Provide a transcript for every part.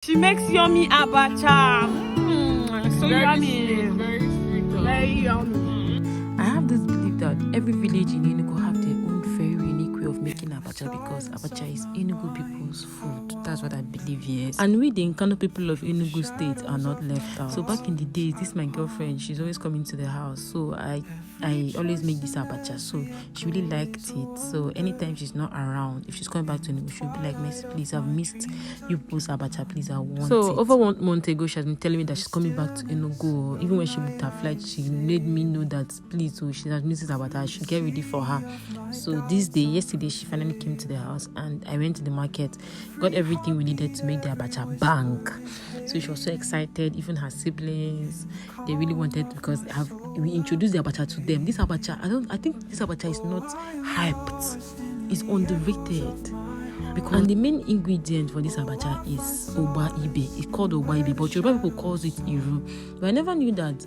She makes yummy abacha. So very yummy. Sweet, very sweet. Very yummy. I have this belief that every village in Enugu have their own very unique way of making abacha because abacha is Enugu people's food. That's what I believe, yes. And we, the Nkanu people of Enugu state, are not left out. So back in the days, this my girlfriend, she's always coming to the house. So I always make this abacha. So she really liked it. So anytime she's not around, if she's coming back to Enugu, she'll be like, Mercy, please, I've missed you people's abacha. Please, I want it. So over 1 month ago, she has been telling me that she's coming back to Enugu. Even when she booked her flight, she made me know that, please, so she has missed this abacha. I should get ready for her. So yesterday, she finally came to the house and I went to the market, got everything we needed to make the abacha bang. So she was so excited. Even her siblings, they really wanted, because we introduced the abacha to them. This abacha, I think this abacha is not hyped. It's underrated. And the main ingredient for this abacha is oba ibe. It's called oba ibe, but Yoruba people calls it iru. But I never knew that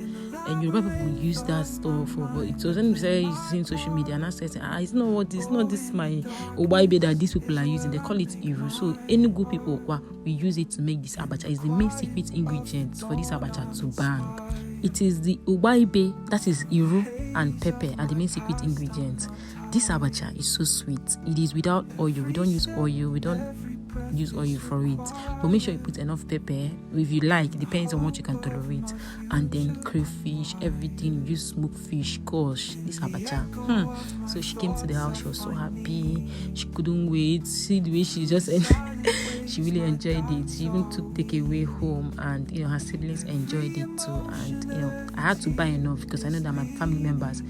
Yoruba people use that stuff. But it was when we started using social media, and I said, it's not this my oba ibe that these people are using. They call it iru. So Enugu people, we use it to make this abacha. It's the main secret ingredient for this abacha to bang. It is the oba ibe, that is iru and pepper, are the main secret ingredients. This abacha is so sweet. It is without oil. We don't use oil. We don't use oil for it. But make sure you put enough pepper. If you like, it depends on what you can tolerate. And then crayfish, everything. Use smoked fish. Gosh, this abacha. So she came to the house. She was so happy. She couldn't wait. See the way she just she really enjoyed it. She even took takeaway home, and her siblings enjoyed it too. And I had to buy enough because I know that my family members,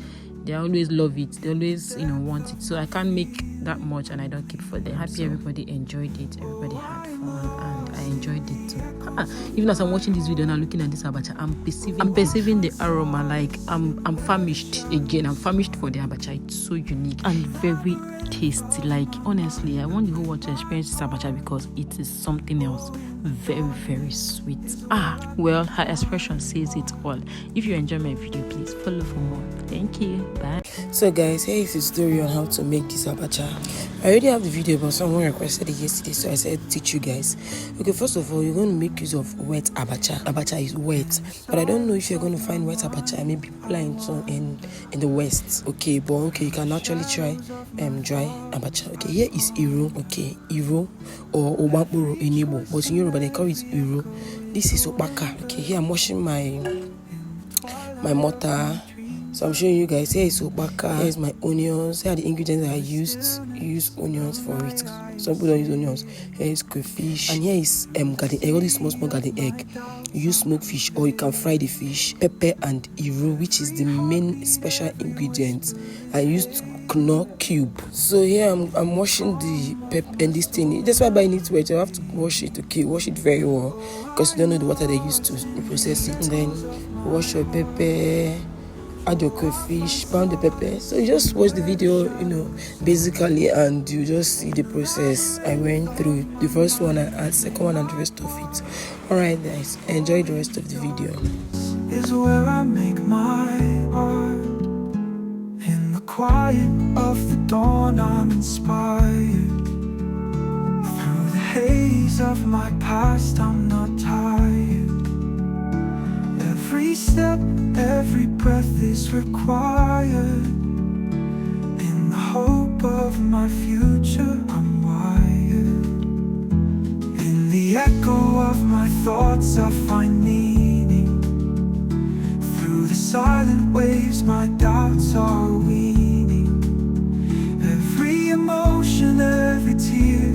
they always love it. They always, want it. So I can't make that much and I don't keep for them. Happy everybody enjoyed it. Everybody had fun and I enjoyed it too. Even as I'm watching this video now, looking at this abacha, I'm perceiving the aroma. Like I'm famished again. I'm famished for the abacha. It's so unique and very tasty. Like honestly, I want the whole world to experience this abacha because it is something else. Very, very sweet. Well, her expression says it all. If you enjoy my video, please follow for more. Thank you. Bye. So guys, here is the story on how to make this abacha. I already have the video, but someone requested it yesterday, so I said teach you guys. Okay, first of all, you're going to make use of wet abacha. Abacha is wet, but I don't know if you're going to find wet abacha. Maybe people are in the west. Okay, but okay, you can actually try dry abacha. Okay, here is iru. Okay, iru or obapuro in Igbo, but in Yoruba they call it iru. This is opaka. Okay, here I'm washing my mortar. So I'm showing you guys. Here is opaka. Here is my onions. Here are the ingredients that I used. You use onions for it. Some people don't use onions. Here is crayfish. And here is garden egg. All this small garden egg. You use smoked fish, or you can fry the fish. Pepper and iru, which is the main special ingredient. I used knorr cube. So here I'm washing the pepper and this thing. That's why buying it wet. You have to wash it. Okay, wash it very well because you don't know the water they use to process it. And then wash your pepper. Add your crayfish, pound the pepper. So you just watch the video, basically, and you just see the process. I went through the first one and second one and the rest of it. Alright guys, enjoy the rest of the video. Is where I make my art. In the quiet of the dawn I'm inspired. Through the haze of my past I'm not tired. Every step, every breath is required. In the hope of my future, I'm wired. In the echo of my thoughts, I find meaning. Through the silent waves, my doubts are weaning. Every emotion, every tear